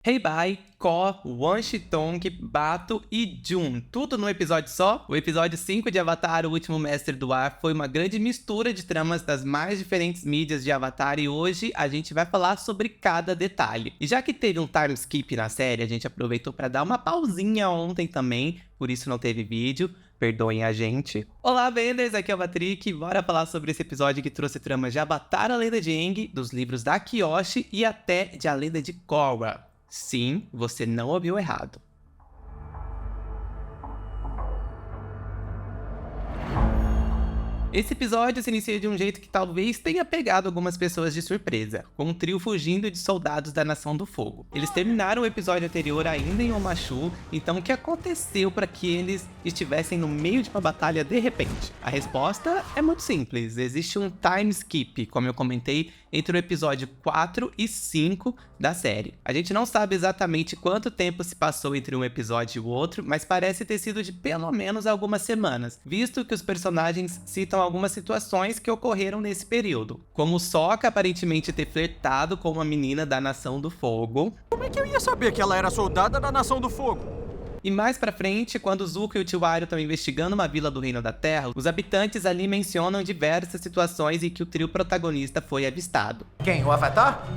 Heibai, Ko, Wan Shitong, Bato e Jun, tudo num episódio só? O episódio 5 de Avatar, o Último Mestre do Ar, foi uma grande mistura de tramas das mais diferentes mídias de Avatar e hoje a gente vai falar sobre cada detalhe. E já que teve um time skip na série, a gente aproveitou para dar uma pausinha ontem também, por isso não teve vídeo. Perdoem a gente. Olá, Benders! Aqui é o Patrick. Bora falar sobre esse episódio que trouxe tramas de Avatar, a Lenda de Aang, dos livros da Kyoshi e até de A Lenda de Korra. Sim, você não ouviu errado. Esse episódio se inicia de um jeito que talvez tenha pegado algumas pessoas de surpresa, com um trio fugindo de soldados da Nação do Fogo. Eles terminaram o episódio anterior ainda em Omashu, então o que aconteceu para que eles estivessem no meio de uma batalha de repente? A resposta é muito simples, existe um time skip, como eu comentei, entre o episódio 4 e 5 da série. A gente não sabe exatamente quanto tempo se passou entre um episódio e o outro, mas parece ter sido de pelo menos algumas semanas, visto que os personagens citam algumas situações que ocorreram nesse período, como o Sokka aparentemente ter flertado com uma menina da Nação do Fogo. Como é que eu ia saber que ela era soldada da Nação do Fogo? E mais pra frente, quando o Zuko e o Tio Airo estão investigando uma vila do Reino da Terra, os habitantes ali mencionam diversas situações em que o trio protagonista foi avistado. Quem? O Avatar?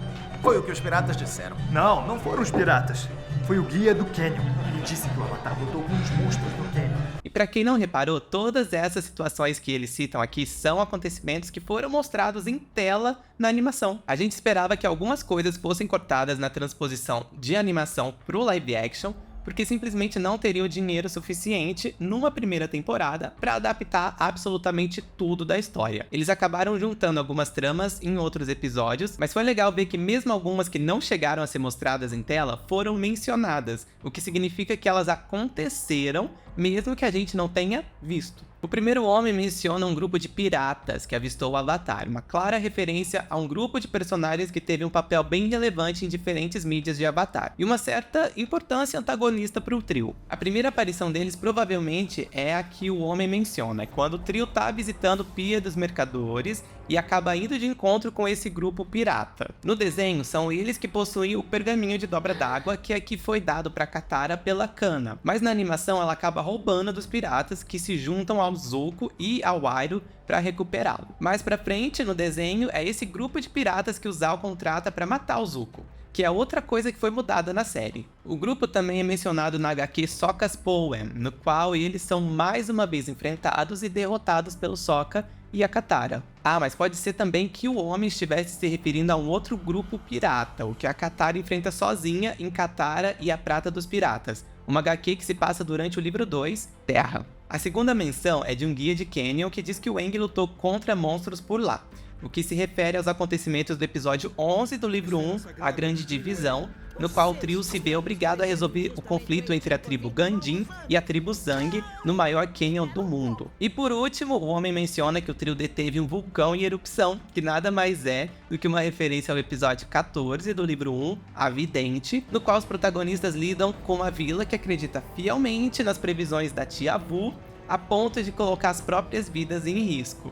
Foi o que os piratas disseram. Não foram os piratas. Foi o guia do Canyon. Ele disse que o Avatar botou alguns monstros no Canyon. E pra quem não reparou, todas essas situações que eles citam aqui são acontecimentos que foram mostrados em tela na animação. A gente esperava que algumas coisas fossem cortadas na transposição de animação pro live action, porque simplesmente não teriam dinheiro suficiente numa primeira temporada para adaptar absolutamente tudo da história. Eles acabaram juntando algumas tramas em outros episódios, mas foi legal ver que mesmo algumas que não chegaram a ser mostradas em tela foram mencionadas, o que significa que elas aconteceram mesmo que a gente não tenha visto. O primeiro homem menciona um grupo de piratas que avistou o Avatar, uma clara referência a um grupo de personagens que teve um papel bem relevante em diferentes mídias de Avatar, e uma certa importância antagonista para o trio. A primeira aparição deles provavelmente é a que o homem menciona, quando o trio tá visitando Pia dos Mercadores e acaba indo de encontro com esse grupo pirata. No desenho, são eles que possuem o pergaminho de dobra d'água que aqui foi dado para Katara pela Kanna, mas na animação ela acaba roubando dos piratas que se juntam ao Zuko e ao Airo para recuperá-lo. Mais pra frente, no desenho, é esse grupo de piratas que o Zal contrata para matar o Zuko, que é outra coisa que foi mudada na série. O grupo também é mencionado na HQ Sokka's Poem, no qual eles são mais uma vez enfrentados e derrotados pelo Sokka e a Katara. Ah, mas pode ser também que o homem estivesse se referindo a um outro grupo pirata, o que a Katara enfrenta sozinha em Katara e a Prata dos Piratas, uma HQ que se passa durante o livro 2, Terra. A segunda menção é de um guia de Canyon que diz que o Aang lutou contra monstros por lá, o que se refere aos acontecimentos do episódio 11 do livro 1, A Grande Divisão, no qual o trio se vê obrigado a resolver o conflito entre a tribo Gandin e a tribo Zhang no maior canyon do mundo. E por último, o homem menciona que o trio deteve um vulcão em erupção, que nada mais é do que uma referência ao episódio 14 do livro 1, A Vidente, no qual os protagonistas lidam com uma vila que acredita fielmente nas previsões da Tia Vu, a ponto de colocar as próprias vidas em risco.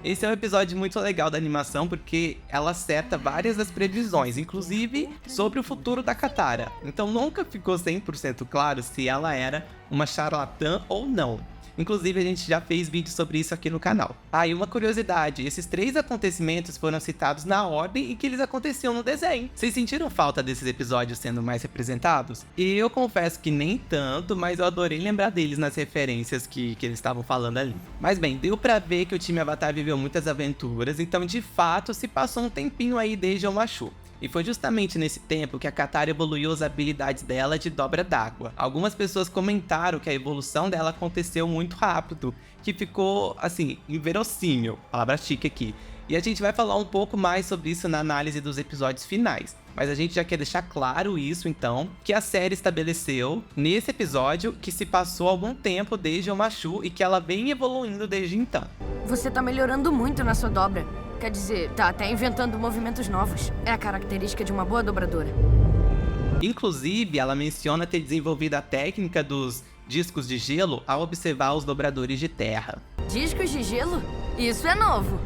Esse é um episódio muito legal da animação porque ela acerta várias das previsões, inclusive sobre o futuro da Katara. Então nunca ficou 100% claro se ela era uma charlatã ou não. Inclusive a gente já fez vídeo sobre isso aqui no canal. Ah, e uma curiosidade, esses 3 acontecimentos foram citados na ordem em que eles aconteciam no desenho. Vocês sentiram falta desses episódios sendo mais representados? E eu confesso que nem tanto, mas eu adorei lembrar deles nas referências que eles estavam falando ali. Mas bem, deu pra ver que o time Avatar viveu muitas aventuras, então de fato se passou um tempinho aí desde Omashu. E foi justamente nesse tempo que a Katara evoluiu as habilidades dela de dobra d'água. Algumas pessoas comentaram que a evolução dela aconteceu muito rápido, que ficou, assim, inverossímil, palavra chique aqui. E a gente vai falar um pouco mais sobre isso na análise dos episódios finais. Mas a gente já quer deixar claro isso, então, que a série estabeleceu, nesse episódio, que se passou algum tempo desde Omashu e que ela vem evoluindo desde então. Você tá melhorando muito na sua dobra. Quer dizer, tá até inventando movimentos novos. É a característica de uma boa dobradora. Inclusive, ela menciona ter desenvolvido a técnica dos discos de gelo ao observar os dobradores de terra. Discos de gelo? Isso é novo.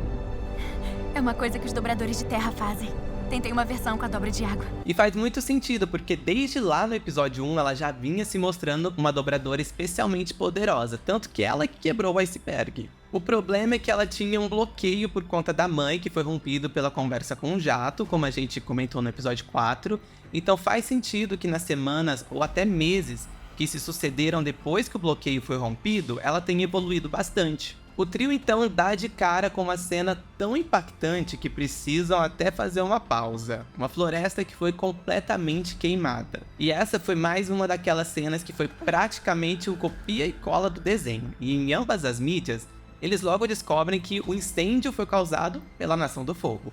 É uma coisa que os dobradores de terra fazem. Tentei uma versão com a dobra de água. E faz muito sentido, porque desde lá no episódio 1 ela já vinha se mostrando uma dobradora especialmente poderosa, tanto que ela que quebrou o iceberg. O problema é que ela tinha um bloqueio por conta da mãe, que foi rompido pela conversa com o Jato, como a gente comentou no episódio 4. Então faz sentido que nas semanas ou até meses que se sucederam depois que o bloqueio foi rompido, ela tenha evoluído bastante. O trio então dá de cara com uma cena tão impactante que precisam até fazer uma pausa. Uma floresta que foi completamente queimada. E essa foi mais uma daquelas cenas que foi praticamente um copia e cola do desenho. E em ambas as mídias, eles logo descobrem que o incêndio foi causado pela Nação do Fogo.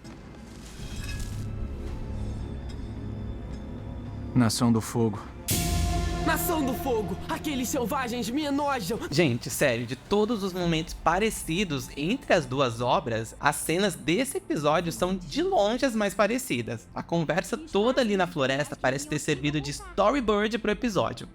Nação do Fogo. Nação do Fogo! Aqueles selvagens me enojam! Gente, sério, de todos os momentos parecidos entre as duas obras, as cenas desse episódio são de longe as mais parecidas. A conversa toda ali na floresta parece ter servido de storyboard pro episódio.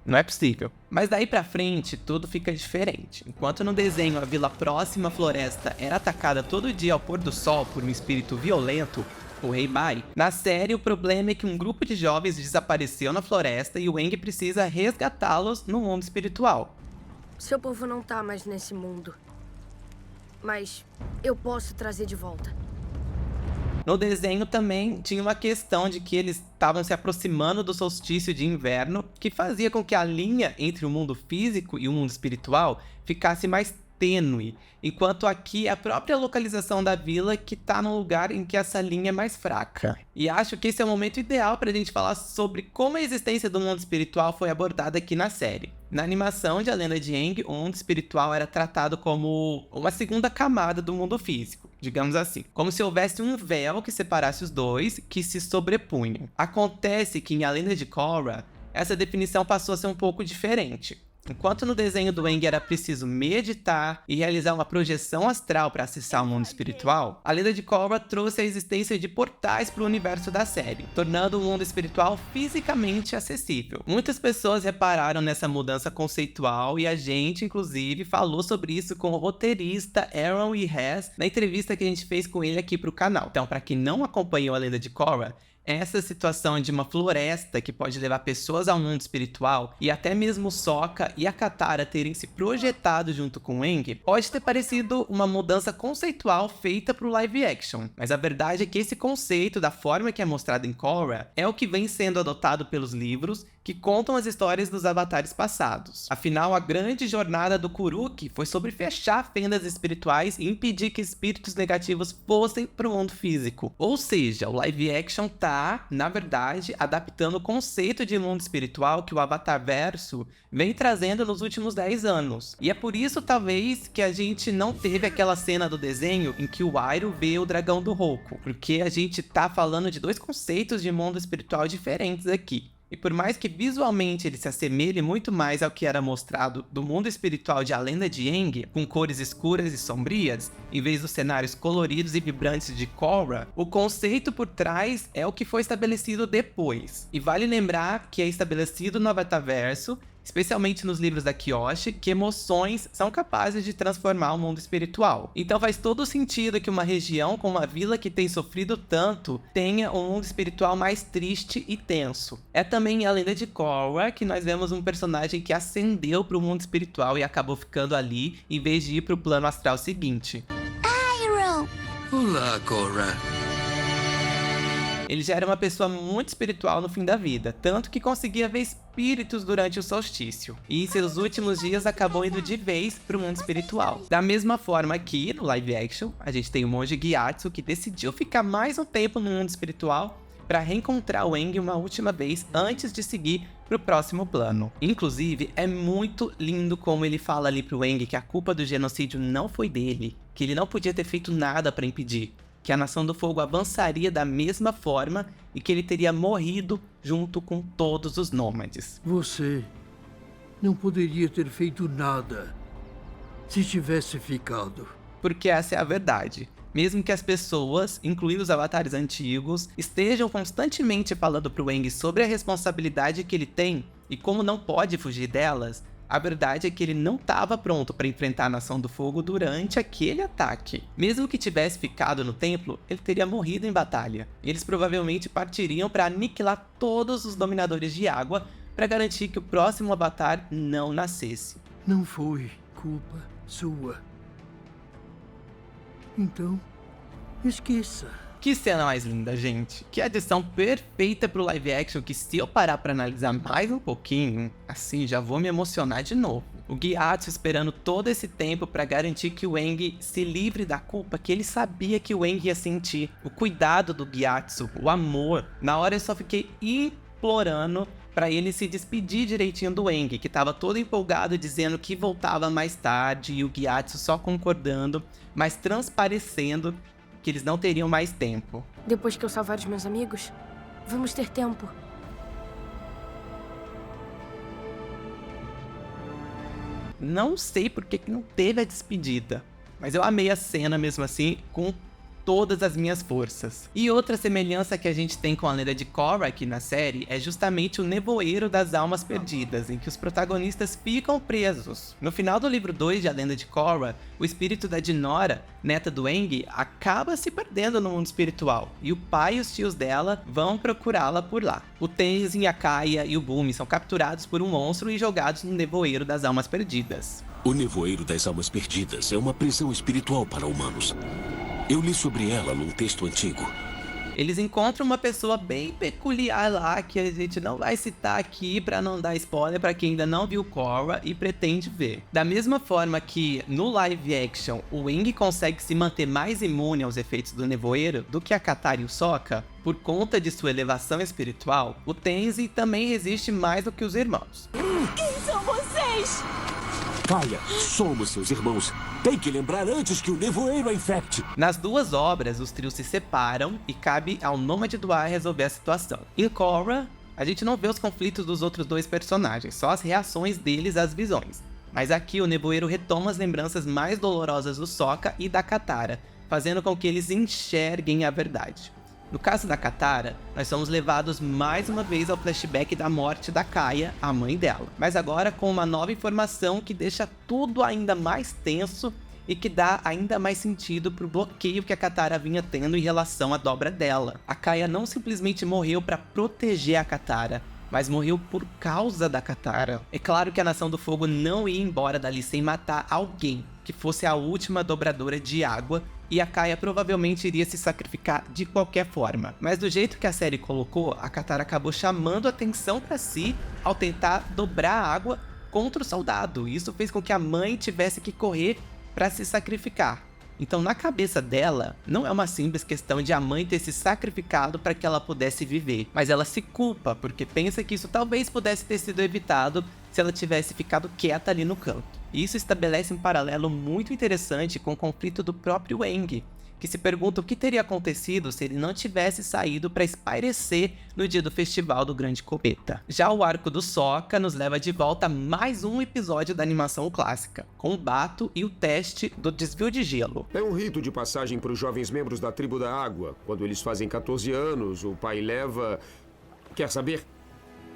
Não é possível. Mas daí pra frente, tudo fica diferente. Enquanto no desenho a vila próxima à floresta era atacada todo dia ao pôr do sol por um espírito violento, o Rei Bai, na série o problema é que um grupo de jovens desapareceu na floresta e o Aang precisa resgatá-los no mundo espiritual. Seu povo não tá mais nesse mundo. Mas eu posso trazer de volta. No desenho também tinha uma questão de que eles estavam se aproximando do solstício de inverno, que fazia com que a linha entre o mundo físico e o mundo espiritual ficasse mais tênue, enquanto aqui é a própria localização da vila que tá no lugar em que essa linha é mais fraca. E acho que esse é o momento ideal pra gente falar sobre como a existência do mundo espiritual foi abordada aqui na série. Na animação de A Lenda de Aang, o mundo espiritual era tratado como uma segunda camada do mundo físico, digamos assim. Como se houvesse um véu que separasse os dois, que se sobrepunham. Acontece que em A Lenda de Korra, essa definição passou a ser um pouco diferente. Enquanto no desenho do Aang era preciso meditar e realizar uma projeção astral para acessar o mundo espiritual, a Lenda de Korra trouxe a existência de portais para o universo da série, tornando o mundo espiritual fisicamente acessível. Muitas pessoas repararam nessa mudança conceitual e a gente, inclusive, falou sobre isso com o roteirista Aaron E. Hess na entrevista que a gente fez com ele aqui para o canal. Então, para quem não acompanhou a Lenda de Korra, essa situação de uma floresta que pode levar pessoas ao mundo espiritual e até mesmo Sokka e a Katara terem se projetado junto com Aang pode ter parecido uma mudança conceitual feita pro live action, mas a verdade é que esse conceito da forma que é mostrado em Korra é o que vem sendo adotado pelos livros que contam as histórias dos avatares passados. Afinal, a grande jornada do Kuruki foi sobre fechar fendas espirituais e impedir que espíritos negativos fossem pro mundo físico. Ou seja, o live action tá, na verdade, adaptando o conceito de mundo espiritual que o Avatarverso vem trazendo nos últimos 10 anos. E é por isso, talvez, que a gente não teve aquela cena do desenho em que o Iroh vê o dragão do Roku, porque a gente tá falando de dois conceitos de mundo espiritual diferentes aqui. E por mais que visualmente ele se assemelhe muito mais ao que era mostrado do mundo espiritual de A Lenda de Aang, com cores escuras e sombrias, em vez dos cenários coloridos e vibrantes de Korra, o conceito por trás é o que foi estabelecido depois. E vale lembrar que é estabelecido no Avatarverso, especialmente nos livros da Kyoshi, que emoções são capazes de transformar o mundo espiritual. Então faz todo sentido que uma região com uma vila que tem sofrido tanto tenha um mundo espiritual mais triste e tenso. É também em A Lenda de Korra que nós vemos um personagem que ascendeu para o mundo espiritual e acabou ficando ali em vez de ir para o plano astral seguinte. Olá, Korra. Ele já era uma pessoa muito espiritual no fim da vida, tanto que conseguia ver espíritos durante o solstício. E em seus últimos dias acabou indo de vez pro mundo espiritual. Da mesma forma aqui, no live action, a gente tem o monge Gyatso que decidiu ficar mais um tempo no mundo espiritual para reencontrar o Aang uma última vez antes de seguir pro próximo plano. Inclusive, é muito lindo como ele fala ali pro Aang que a culpa do genocídio não foi dele, que ele não podia ter feito nada para impedir, que a Nação do Fogo avançaria da mesma forma e que ele teria morrido junto com todos os nômades. Você não poderia ter feito nada se tivesse ficado. Porque essa é a verdade. Mesmo que as pessoas, incluindo os avatares antigos, estejam constantemente falando pro Aang sobre a responsabilidade que ele tem e como não pode fugir delas, A verdade é que ele não estava pronto para enfrentar a Nação do Fogo durante aquele ataque. Mesmo que tivesse ficado no templo, ele teria morrido em batalha. Eles provavelmente partiriam para aniquilar todos os dominadores de água para garantir que o próximo Avatar não nascesse. Não foi culpa sua. Então, esqueça. Que cena mais linda, gente. Que adição perfeita pro live action que, se eu parar pra analisar mais um pouquinho, assim, já vou me emocionar de novo. O Gyatso esperando todo esse tempo pra garantir que o Aang se livre da culpa que ele sabia que o Aang ia sentir. O cuidado do Gyatso, o amor. Na hora eu só fiquei implorando pra ele se despedir direitinho do Aang, que tava todo empolgado dizendo que voltava mais tarde, e o Gyatso só concordando, mas transparecendo que eles não teriam mais tempo. Depois que eu salvar os meus amigos, vamos ter tempo. Não sei por que não teve a despedida, mas eu amei a cena mesmo assim, com todas as minhas forças. E outra semelhança que a gente tem com a lenda de Korra aqui na série é justamente o Nevoeiro das Almas Perdidas, em que os protagonistas ficam presos. No final do livro 2 de A Lenda de Korra, o espírito da Jinora, neta do Aang, acaba se perdendo no mundo espiritual, e o pai e os tios dela vão procurá-la por lá. O Tenzin, a Kaia e o Bumi são capturados por um monstro e jogados no Nevoeiro das Almas Perdidas. O Nevoeiro das Almas Perdidas é uma prisão espiritual para humanos. Eu li sobre ela num texto antigo. Eles encontram uma pessoa bem peculiar lá, que a gente não vai citar aqui pra não dar spoiler pra quem ainda não viu Korra e pretende ver. Da mesma forma que no live action o Aang consegue se manter mais imune aos efeitos do nevoeiro do que a Katara e o Sokka, por conta de sua elevação espiritual, o Tenzin também resiste mais do que os irmãos. Quem são vocês? Kaia, somos seus irmãos. Tem que lembrar antes que o nevoeiro a infecte. Nas duas obras, os trios se separam e cabe ao Nômade do Ar resolver a situação. Em Korra, a gente não vê os conflitos dos outros dois personagens, só as reações deles às visões. Mas aqui o nevoeiro retoma as lembranças mais dolorosas do Sokka e da Katara, fazendo com que eles enxerguem a verdade. No caso da Katara, nós somos levados mais uma vez ao flashback da morte da Kaia, a mãe dela. Mas agora com uma nova informação que deixa tudo ainda mais tenso e que dá ainda mais sentido pro bloqueio que a Katara vinha tendo em relação à dobra dela. A Kaia não simplesmente morreu para proteger a Katara, mas morreu por causa da Katara. É claro que a Nação do Fogo não ia embora dali sem matar alguém que fosse a última dobradora de água, e a Kaia provavelmente iria se sacrificar de qualquer forma. Mas do jeito que a série colocou, a Katara acabou chamando atenção para si ao tentar dobrar a água contra o soldado. E isso fez com que a mãe tivesse que correr para se sacrificar. Então, na cabeça dela, não é uma simples questão de a mãe ter se sacrificado para que ela pudesse viver, mas ela se culpa porque pensa que isso talvez pudesse ter sido evitado se ela tivesse ficado quieta ali no canto. E isso estabelece um paralelo muito interessante com o conflito do próprio Aang, que se pergunta o que teria acontecido se ele não tivesse saído para espairecer no dia do festival do Grande Cometa. Já o arco do Sokka nos leva de volta a mais um episódio da animação clássica, com o Bato e o teste do desvio de gelo. É um rito de passagem para os jovens membros da Tribo da Água. Quando eles fazem 14 anos, o pai leva... Quer saber?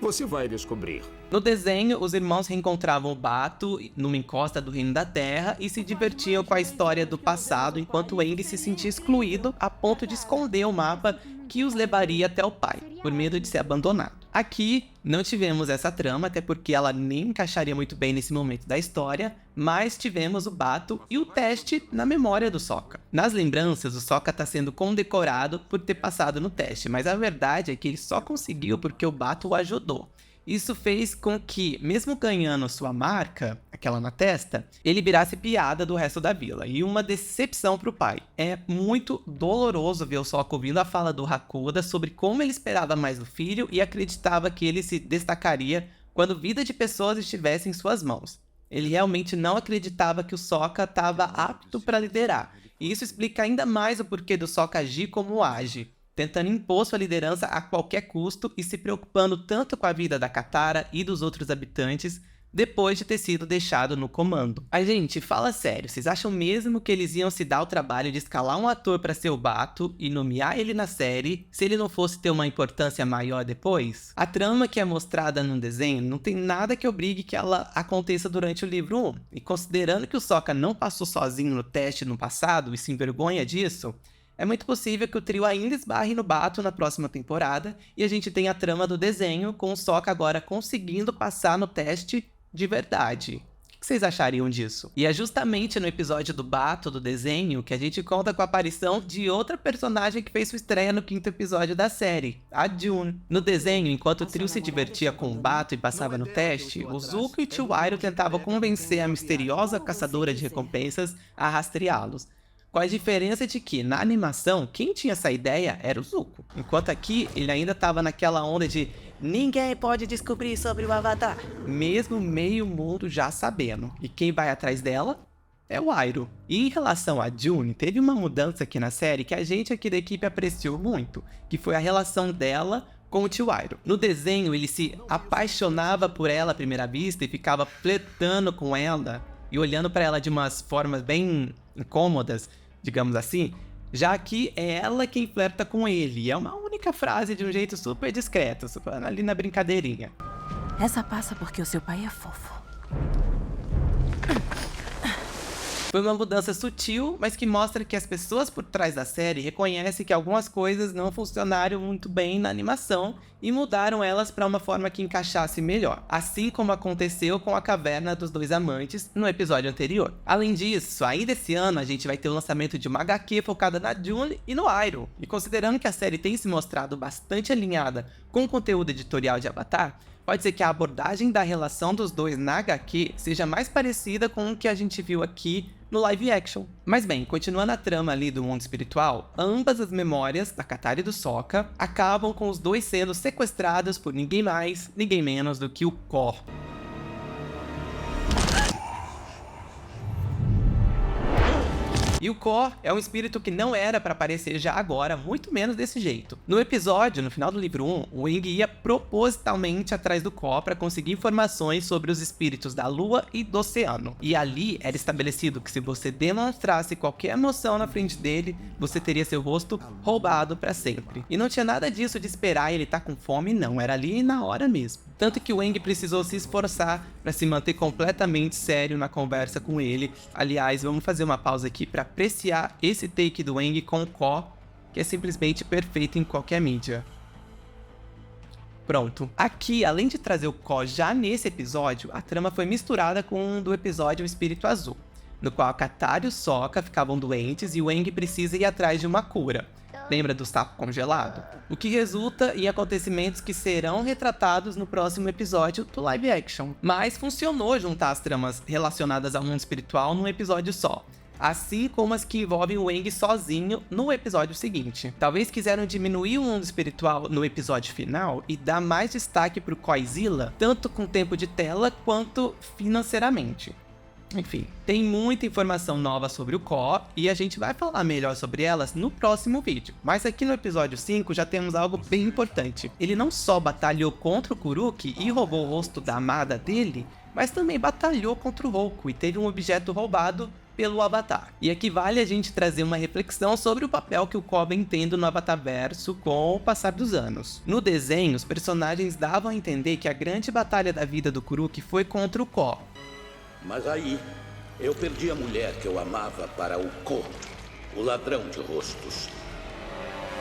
Você vai descobrir. No desenho, os irmãos reencontravam o Bato numa encosta do Reino da Terra e se divertiam com a história do passado, enquanto Aang se sentia excluído a ponto de esconder o mapa que os levaria até o pai, por medo de ser abandonado. Aqui, não tivemos essa trama, até porque ela nem encaixaria muito bem nesse momento da história, mas tivemos o Bato e o teste na memória do Sokka. Nas lembranças, o Sokka está sendo condecorado por ter passado no teste, mas a verdade é que ele só conseguiu porque o Bato o ajudou. Isso fez com que, mesmo ganhando sua marca, aquela na testa, ele virasse piada do resto da vila, e uma decepção pro pai. É muito doloroso ver o Sokka ouvindo a fala do Hakuda sobre como ele esperava mais do filho e acreditava que ele se destacaria quando vida de pessoas estivesse em suas mãos. Ele realmente não acreditava que o Sokka estava apto para liderar, e isso explica ainda mais o porquê do Sokka agir como age, tentando impor sua liderança a qualquer custo e se preocupando tanto com a vida da Katara e dos outros habitantes, depois de ter sido deixado no comando. A gente, fala sério, vocês acham mesmo que eles iam se dar o trabalho de escalar um ator para ser o Bato e nomear ele na série se ele não fosse ter uma importância maior depois? A trama que é mostrada no desenho não tem nada que obrigue que ela aconteça durante o livro 1, e considerando que o Sokka não passou sozinho no teste no passado e se envergonha disso, é muito possível que o trio ainda esbarre no Bato na próxima temporada e a gente tenha a trama do desenho com o Sokka agora conseguindo passar no teste de verdade. O que vocês achariam disso? E é justamente no episódio do Bato do desenho que a gente conta com a aparição de outra personagem que fez sua estreia no 5º episódio da série, a June. No desenho, enquanto o trio se divertia com o Bato e passava no teste, o Zuko e o tio Iroh tentavam convencer a misteriosa caçadora de recompensas a rastreá-los. Com a diferença de que, na animação, quem tinha essa ideia era o Zuko. Enquanto aqui, ele ainda estava naquela onda de ninguém pode descobrir sobre o Avatar, mesmo meio mundo já sabendo. E quem vai atrás dela é o Iroh. E em relação a June, teve uma mudança aqui na série que a gente aqui da equipe apreciou muito, que foi a relação dela com o tio Iroh. No desenho, ele se apaixonava por ela à primeira vista e ficava flertando com ela e olhando para ela de umas formas bem incômodas, digamos assim, já que é ela quem flerta com ele, e é uma única frase de um jeito super discreto, ali na brincadeirinha. Essa passa porque o seu pai é fofo. Foi uma mudança sutil, mas que mostra que as pessoas por trás da série reconhecem que algumas coisas não funcionaram muito bem na animação e mudaram elas para uma forma que encaixasse melhor, assim como aconteceu com a Caverna dos Dois Amantes no episódio anterior. Além disso, ainda esse ano a gente vai ter o lançamento de uma HQ focada na June e no Iroh, e considerando que a série tem se mostrado bastante alinhada com o conteúdo editorial de Avatar, pode ser que a abordagem da relação dos dois na HQ seja mais parecida com o que a gente viu aqui no live action. Mas bem, continuando a trama ali do mundo espiritual, ambas as memórias da Katara e do Sokka acabam com os dois sendo sequestrados por ninguém mais, ninguém menos do que o Korra. E o Korra é um espírito que não era para aparecer já agora, muito menos desse jeito. No episódio, no final do livro 1, o Aang ia propositalmente atrás do Korra para conseguir informações sobre os espíritos da Lua e do Oceano. E ali era estabelecido que se você demonstrasse qualquer emoção na frente dele, você teria seu rosto roubado para sempre. E não tinha nada disso de esperar ele estar com fome, não, era ali na hora mesmo. Tanto que o Aang precisou se esforçar para se manter completamente sério na conversa com ele. Aliás, vamos fazer uma pausa aqui para apreciar esse take do Aang com o Korra, que é simplesmente perfeito em qualquer mídia. Pronto. Aqui, além de trazer o Korra já nesse episódio, a trama foi misturada com o do episódio O Espírito Azul, no qual a Katara e o Sokka ficavam doentes e o Aang precisa ir atrás de uma cura. Lembra do sapo congelado? O que resulta em acontecimentos que serão retratados no próximo episódio do live action. Mas funcionou juntar as tramas relacionadas ao mundo espiritual num episódio só, assim como as que envolvem o Aang sozinho no episódio seguinte. Talvez quiseram diminuir o mundo espiritual no episódio final e dar mais destaque pro Godzilla, tanto com tempo de tela quanto financeiramente. Enfim, tem muita informação nova sobre o Korra e a gente vai falar melhor sobre elas no próximo vídeo. Mas aqui no episódio 5 já temos algo bem importante. Ele não só batalhou contra o Kuruki e roubou o rosto da amada dele, mas também batalhou contra o Roku e teve um objeto roubado pelo Avatar. E aqui vale a gente trazer uma reflexão sobre o papel que o Korra vem tendo no Avatarverso com o passar dos anos. No desenho, os personagens davam a entender que a grande batalha da vida do Kuruki foi contra o Korra. Mas aí, eu perdi a mulher que eu amava para o Korra, o ladrão de rostos.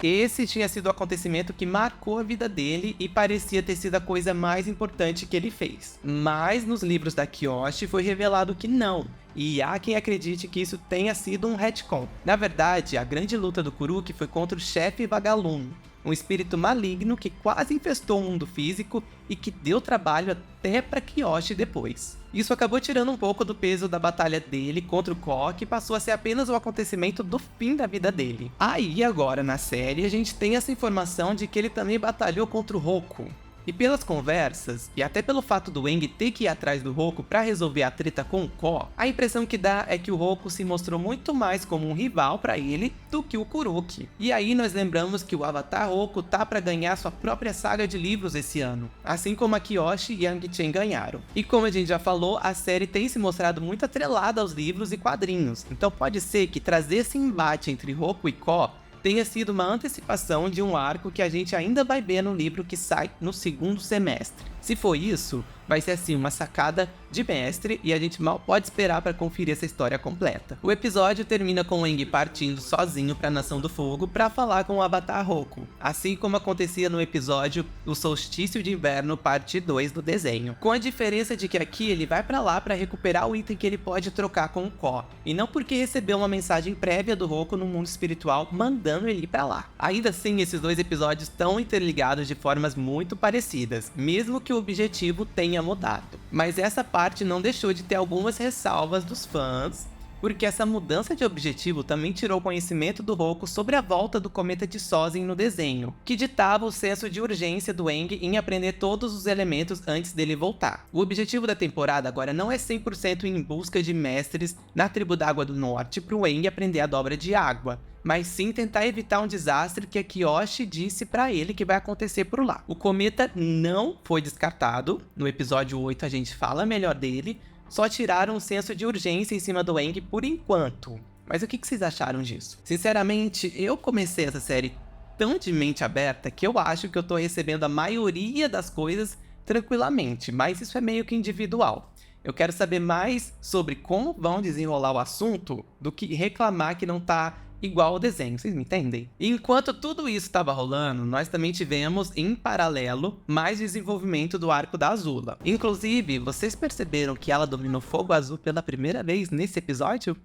Esse tinha sido o acontecimento que marcou a vida dele e parecia ter sido a coisa mais importante que ele fez. Mas nos livros da Kyoshi foi revelado que não, e há quem acredite que isso tenha sido um retcon. Na verdade, a grande luta do Kuruki foi contra o chefe Vagalume, um espírito maligno que quase infestou o mundo físico e que deu trabalho até para Kyoshi depois. Isso acabou tirando um pouco do peso da batalha dele contra o Korra, que passou a ser apenas o acontecimento do fim da vida dele. Aí agora na série a gente tem essa informação de que ele também batalhou contra o Roku. E pelas conversas, e até pelo fato do Aang ter que ir atrás do Roku pra resolver a treta com o Ko, a impressão que dá é que o Roku se mostrou muito mais como um rival pra ele do que o Kuroki. E aí nós lembramos que o Avatar Roku tá pra ganhar sua própria saga de livros esse ano, assim como a Kyoshi e Yang Chen ganharam. E como a gente já falou, a série tem se mostrado muito atrelada aos livros e quadrinhos, então pode ser que trazer esse embate entre Roku e Ko tenha sido uma antecipação de um arco que a gente ainda vai ver no livro que sai no segundo semestre. Se for isso, vai ser assim uma sacada de mestre e a gente mal pode esperar para conferir essa história completa. O episódio termina com o Aang partindo sozinho para a Nação do Fogo para falar com o Avatar Roku, assim como acontecia no episódio O Solstício de Inverno parte 2 do desenho, com a diferença de que aqui ele vai para lá para recuperar o item que ele pode trocar com o Ko, e não porque recebeu uma mensagem prévia do Roku no mundo espiritual mandando ele ir para lá. Ainda assim, esses dois episódios estão interligados de formas muito parecidas, mesmo que o objetivo tenha mudado. Mas essa parte não deixou de ter algumas ressalvas dos fãs, porque essa mudança de objetivo também tirou conhecimento do Roku sobre a volta do cometa de Sozin no desenho, que ditava o senso de urgência do Aang em aprender todos os elementos antes dele voltar. O objetivo da temporada agora não é 100% em busca de mestres na tribo d'Água do Norte para o Aang aprender a dobra de água, mas sim tentar evitar um desastre que a Kyoshi disse pra ele que vai acontecer por lá. O cometa não foi descartado, no episódio 8 a gente fala melhor dele, só tiraram um senso de urgência em cima do Aang por enquanto. Mas o que vocês acharam disso? Sinceramente, eu comecei essa série tão de mente aberta que eu acho que eu tô recebendo a maioria das coisas tranquilamente, mas isso é meio que individual. Eu quero saber mais sobre como vão desenrolar o assunto do que reclamar que não tá igual ao desenho, vocês me entendem? E enquanto tudo isso estava rolando, nós também tivemos, em paralelo, mais desenvolvimento do arco da Azula. Inclusive, vocês perceberam que ela dominou fogo azul pela primeira vez nesse episódio?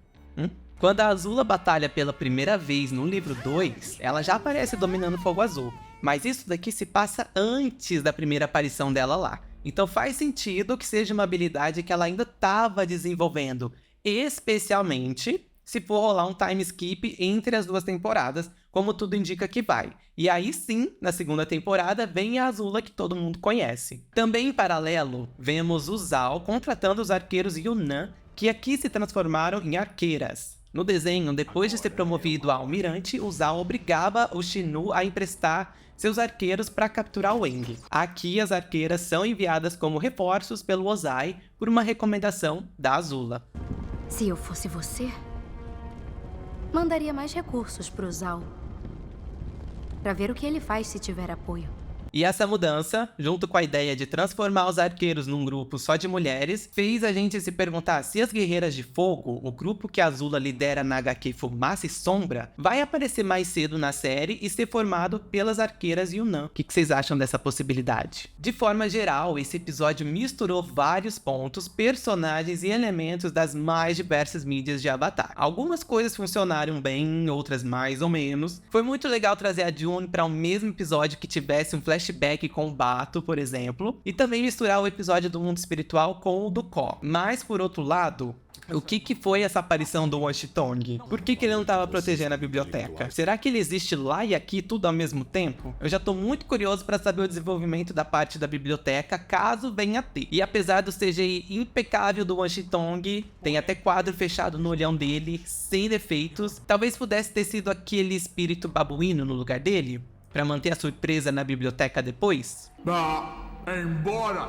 Quando a Azula batalha pela primeira vez no livro 2, ela já aparece dominando fogo azul, mas isso daqui se passa antes da primeira aparição dela lá. Então faz sentido que seja uma habilidade que ela ainda estava desenvolvendo, especialmente se for rolar um time skip entre as duas temporadas, como tudo indica que vai. E aí sim, na segunda temporada, vem a Azula que todo mundo conhece. Também em paralelo, vemos o Zal contratando os arqueiros Yunnan, que aqui se transformaram em arqueiras. No desenho, depois de ser promovido a almirante, o Zal obrigava o Shinu a emprestar seus arqueiros para capturar o Aang. Aqui as arqueiras são enviadas como reforços pelo Ozai por uma recomendação da Azula. Se eu fosse você, mandaria mais recursos pro Zal, pra ver o que ele faz se tiver apoio. E essa mudança, junto com a ideia de transformar os arqueiros num grupo só de mulheres, fez a gente se perguntar se as Guerreiras de Fogo, o grupo que a Azula lidera na HQ Fumaça e Sombra, vai aparecer mais cedo na série e ser formado pelas arqueiras Yunnan. O que vocês acham dessa possibilidade? De forma geral, esse episódio misturou vários pontos, personagens e elementos das mais diversas mídias de Avatar. Algumas coisas funcionaram bem, outras mais ou menos. Foi muito legal trazer a June para o mesmo episódio que tivesse um flashback com o Bato, por exemplo, e também misturar o episódio do mundo espiritual com o do Ko. Mas, por outro lado, o que foi essa aparição do Washitong? Por que ele não estava protegendo a biblioteca? Será que ele existe lá e aqui tudo ao mesmo tempo? Eu já tô muito curioso para saber o desenvolvimento da parte da biblioteca, caso venha a ter. E apesar do CGI impecável do Washitong, tem até quadro fechado no olhão dele, sem defeitos, talvez pudesse ter sido aquele espírito babuíno no lugar dele? Pra manter a surpresa na biblioteca depois? Embora!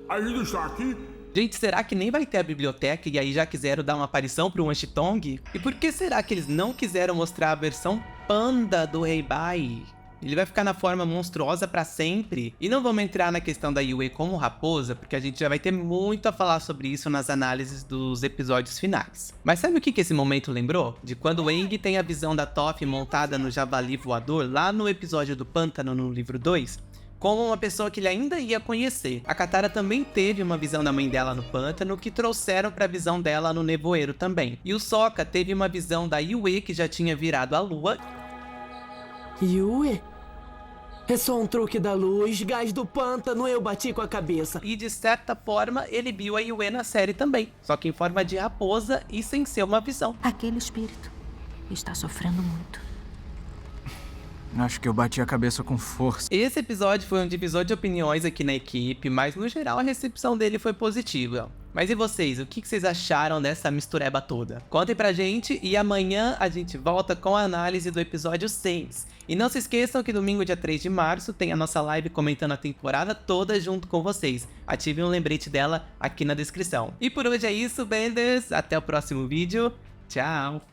Ainda está aqui? Gente, será que nem vai ter a biblioteca e aí já quiseram dar uma aparição pro Washitong? E por que será que eles não quiseram mostrar a versão panda do Rei Bai? Ele vai ficar na forma monstruosa pra sempre. E não vamos entrar na questão da Yue como raposa, porque a gente já vai ter muito a falar sobre isso nas análises dos episódios finais. Mas sabe o que esse momento lembrou? De quando o Aang tem a visão da Toph montada no javali voador, lá no episódio do pântano no livro 2, como uma pessoa que ele ainda ia conhecer. A Katara também teve uma visão da mãe dela no pântano, que trouxeram pra visão dela no nevoeiro também. E o Sokka teve uma visão da Yue, que já tinha virado a lua. Yue? É só um truque da luz, gás do pântano, eu bati com a cabeça. E de certa forma, ele viu a Yue na série também, só que em forma de raposa e sem ser uma visão. Aquele espírito está sofrendo muito. Acho que eu bati a cabeça com força. Esse episódio foi um divisor de opiniões aqui na equipe, mas no geral a recepção dele foi positiva. Mas e vocês, o que vocês acharam dessa mistureba toda? Contem pra gente e amanhã a gente volta com a análise do episódio 6. E não se esqueçam que domingo, dia 3 de março, tem a nossa live comentando a temporada toda junto com vocês. Ativem um lembrete dela aqui na descrição. E por hoje é isso, Benders. Até o próximo vídeo. Tchau!